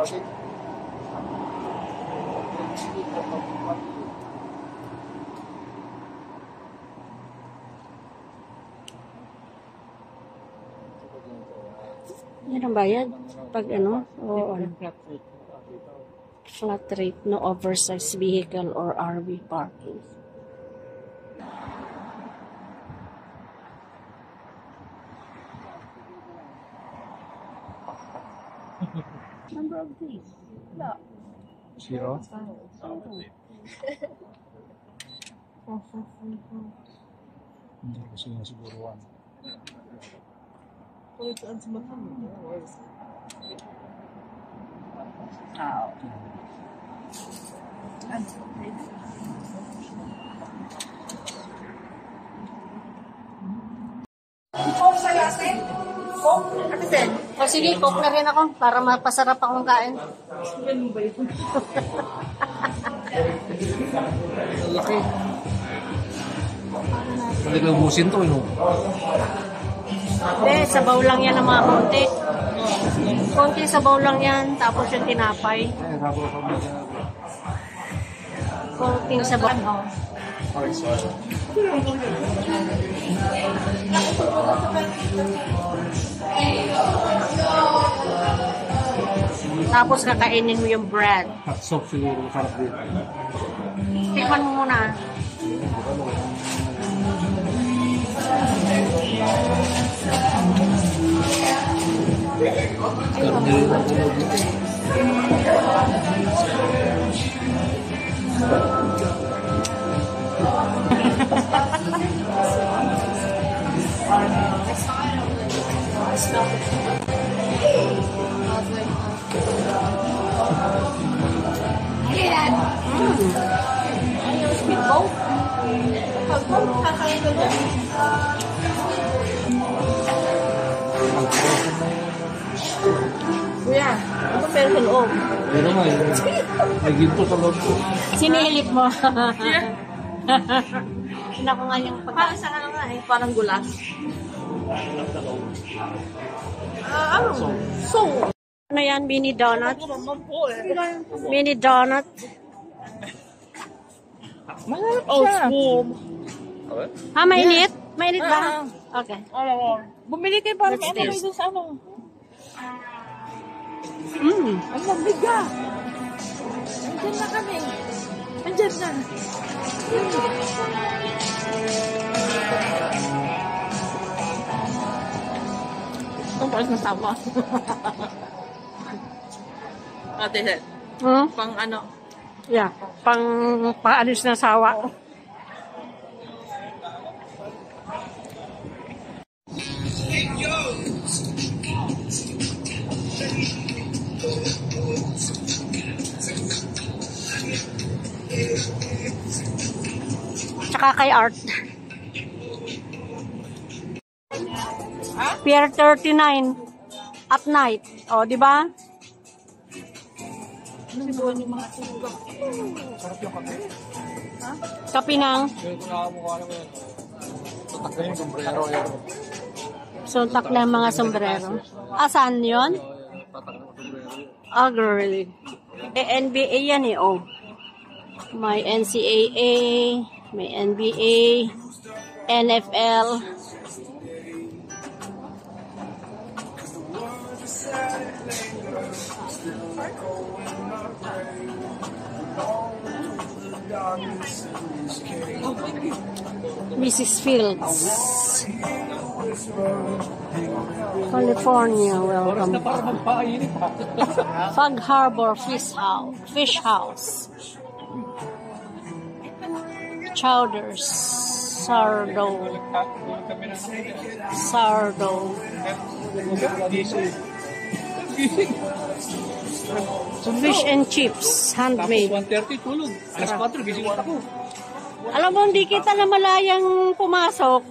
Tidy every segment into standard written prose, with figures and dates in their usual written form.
Yan ang bayad? Pag ano? O ano? Flat rate, no oversized vehicle or RV parking. Number of days? No. 0? Hindi kasi nga siguro 1. O sige, coke na rin ako para mapasarap akong kain. Laki. Hindi ko ubusin to, no? Hindi, sabaw lang yan ng mga konti. Konti sabaw lang yan, tapos yung tinapay. Konting sabaw. Tapos kakainin mo yung bread. Hot sauce siguro, sarap din. Tikman mo muna. Kuya, ano pero sa loob? Pero may ginto sa loob ko. Sinilip mo. Sinako nga yung Parang sa ano nga eh, parang gulas. So, ano yan, mini donut? Mini donut. oh, spoon. Ha, mainit? Mainit ba? Okay. Bumili kayo para may ano dun sa ano. Ang mabiga. Andyan na kami. Andyan na. Ang paas na tama. Ate, pang ano? Yeah, pang-paalis na sawa. Tsaka kay Art. Pier 39 at night. O, di ba? Kape ng? Suntak na mga sombrero. Asan yun? Ah, girl. NBA yan eh, oh. May NCAA, may NBA, NFL. Mrs. Fields, California, welcome. Fog Harbor Fish House. Chowders, sourdough, fish and chips, handmade. 1:30 tulog. Alas 4 gising ako. Alam mo, hindi kita na malayang pumasok.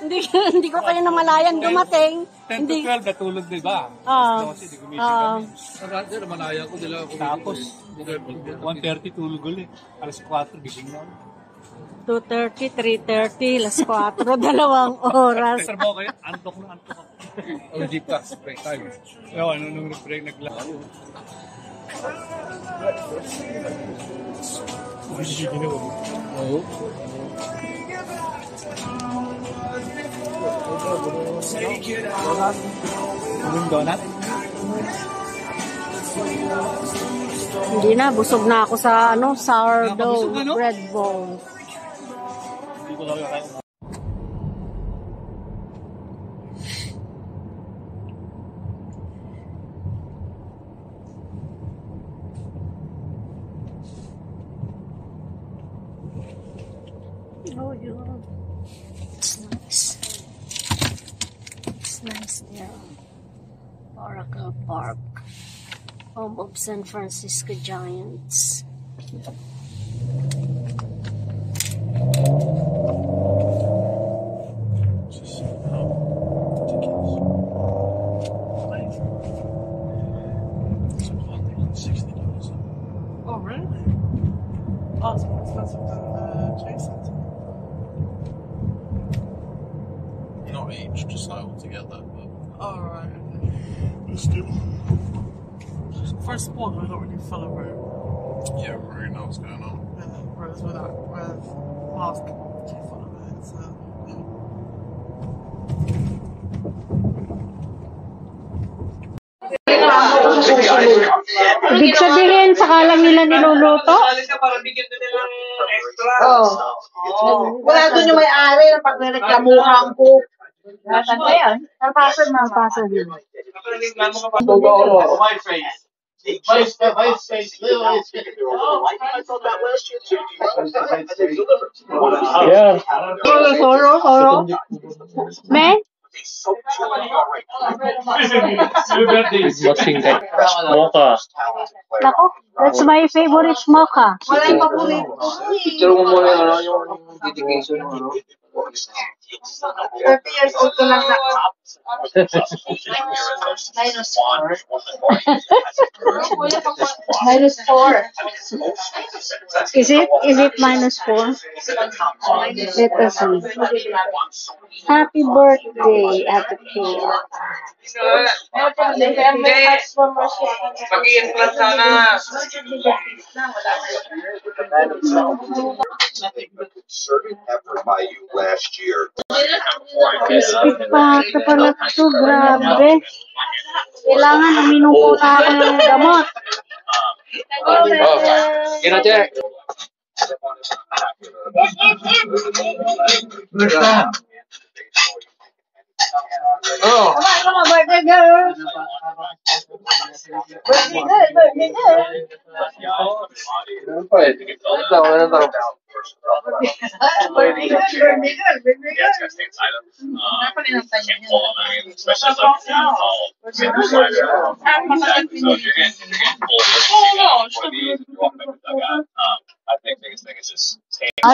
Hindi ko kayo na malayang dumating. 10 to 12 natulog, di ba? Kasi di gumising kami. Sarado na malaya ko, dila ako. Tapos, 1:30 tulog ulit. Alas 4 gising na. 2:30, 3:30, las 4, 2 oras. Trabaho kayo, antok na antok ako. O jeep ka, break time. Pero ano nung break naglaro. Oo. Anong donut? Hindi na, busog na ako sa sourdough bread bowl. Hindi ko lang kayo. Oh, yeah. It's nice. It's nice there. Oracle Park, home of San Francisco Giants. Oh, really? Oh, it's more expensive than Chase Center. Not each, just like all together. But Oh, right. still, For a sport, we're not really full of room. yeah, we really know what's going on. Whereas with basketball, we're too full of it. So, yeah. Ibig sabihin, saka lang nila niluluto? Wala doon yung may-ari na pagrereklamuhan ko. Nasaan ba yan? Napasal na. Napasal din. Yeah. Soro? Me? Watching that mocha. Nako, that's my favorite mocha. Wala yung paborito. Picture mo muna yung dedication mo. 30 years old ko lang na. Minus 4. Minus 4. Is it minus 4? Let us see. Happy birthday, Ate Kay. Pag-i-implant sana. Concerted effort by you last year. Biscuit pa pala ito, grabe. Kailangan uminom po na ako ng gamot. Check. Oh. Come on, birthday girl. Birthday girl, birthday girl. Ano pa eh? Ano daw? Birthday girl, birthday girl, birthday girl.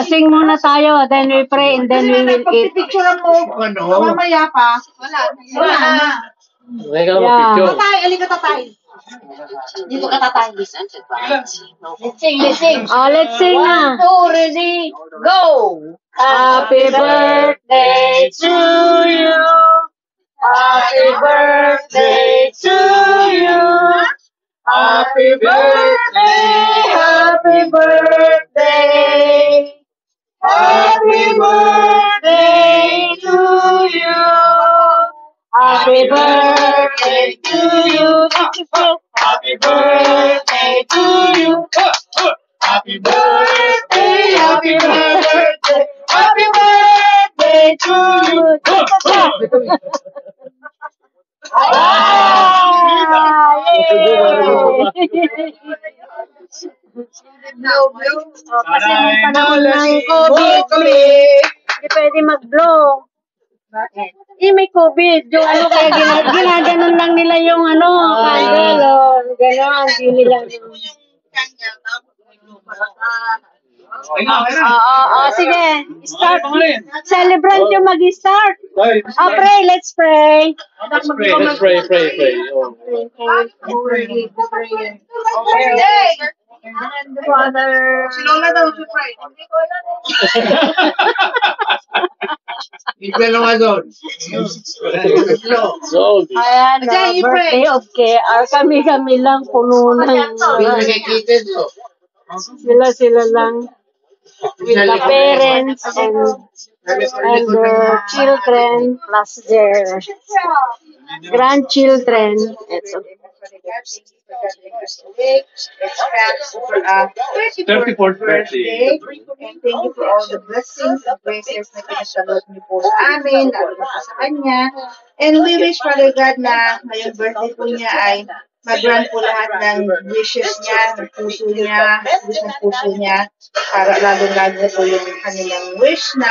Sing muna tayo, then we pray, and then we will eat. Picture mo. Mamaya pa. Wala na. May ka Yeah. picture. Tatay, alika tatay. Dito ka tatay. Let's sing, let's sing. Oh, let's sing na. 1, 2, ready, go! Happy birthday to you. Happy birthday to you. Happy birthday, happy birthday. Happy birthday to you. Happy birthday to you. Happy birthday to you. Happy birthday, happy birthday, happy birthday to you. Kasi nung panahon ng COVID, hindi pwede mag-blow. May COVID. Yung kaya ginaganon lang nila yung candle. Gano'n, hindi nila sige. Start. Celebrant yung mag-start. Pray. Let's pray. Let's pray. Birthday! And then the father... Si Lola daw, surprise. Ito naman doon. Ayan, Diyan, you birthday of KR. Kami-kami lang, puno ng... Hindi nakikita ito. Sila lang. With the parents and the children plus their grandchildren. Ito. 34th birthday. And thank you for all the blessings and graces na pinasalot niyo po sa amin, lalo na po sa kanya. And we wish, Father God, na ngayong birthday po niya ay mag-grant po lahat ng wishes niya, ng puso niya, wish ng puso niya, para lalo-lalo po yung kanilang wish na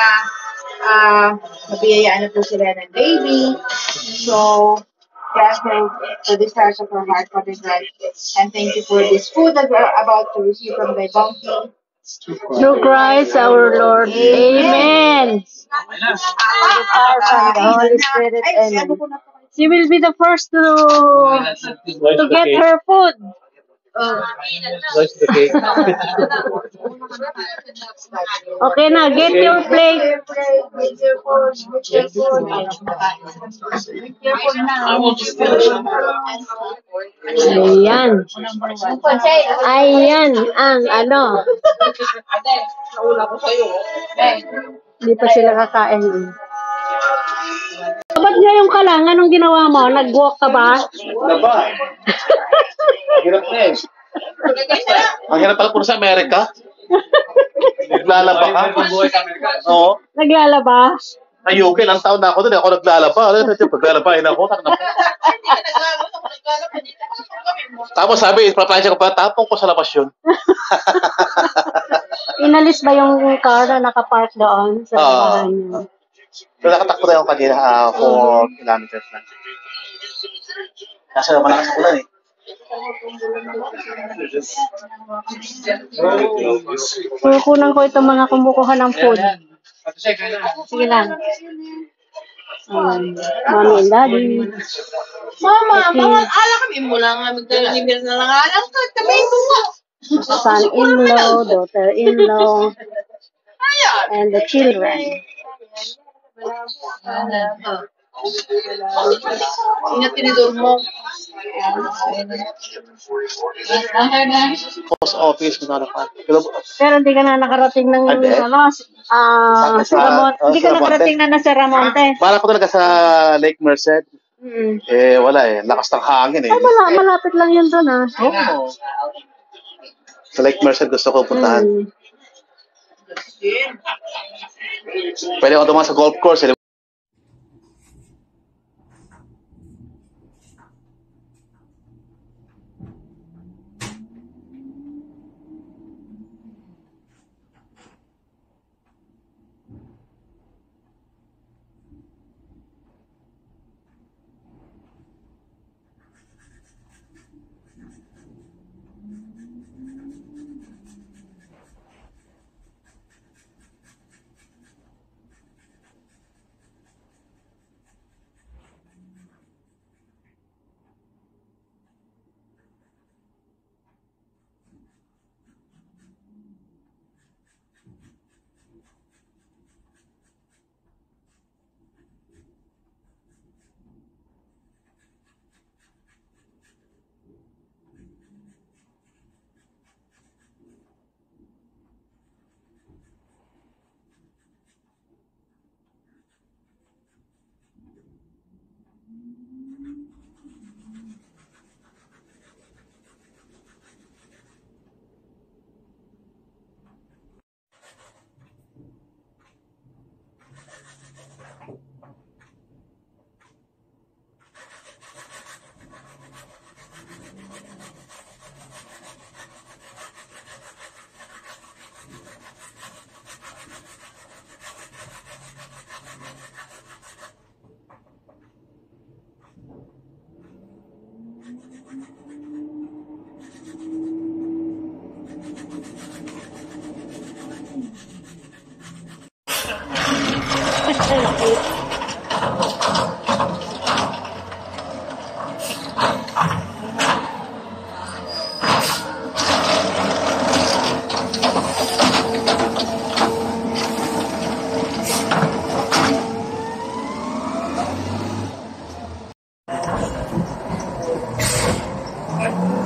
mabiyayaan na po sila ng baby. So, yes, for this heart of our heart, Father God. And thank you for this food that we're about to receive from thy bounty. Through Christ our Lord. Amen. The Father, and the Holy Spirit. Amen. She will be the first to get her food. Where's the cake? Okay na, get your plate. Ayan. Ayan ang ano. Hindi pa sila kakain. Ba't ngayong ka lang? Anong ginawa mo? Nag-walk ka ba? Laba. Hirap na eh. Ang hirap pala po sa Amerika. Naglalaba ka? Oo. Naglalaba? Ay, okay. Ilang taon na ako doon. Ako naglalaba. Paglalabahin ako. Tapos sabi, papansya ko pa, tapong ko sa labas yun. Inalis ba yung car na nakapark doon sa bahay niyo? So, nakatakbo na yung kanina 4 kilometers lang. Kasi malakas ang ulan eh. Kukunan ko itong mga kumukuha ng food. Sige lang. Mommy and Daddy. Mama, bawal ala kami mo lang magdala-limir na lang alam ka, tabay ko nga. Son-in-law, daughter-in-law, and the children. Ingat tinidor mo. Post office, kunwari pa. Pero hindi ka na nakarating ng Hindi ka nakarating na nasa Ramonte. Para ko talaga sa Lake Merced. Wala eh. Lakas ng hangin eh. Ay, malapit lang yun doon Oo. Sa Lake Merced gusto ko puntahan. Pwede ako dumaan sa golf course. Amen.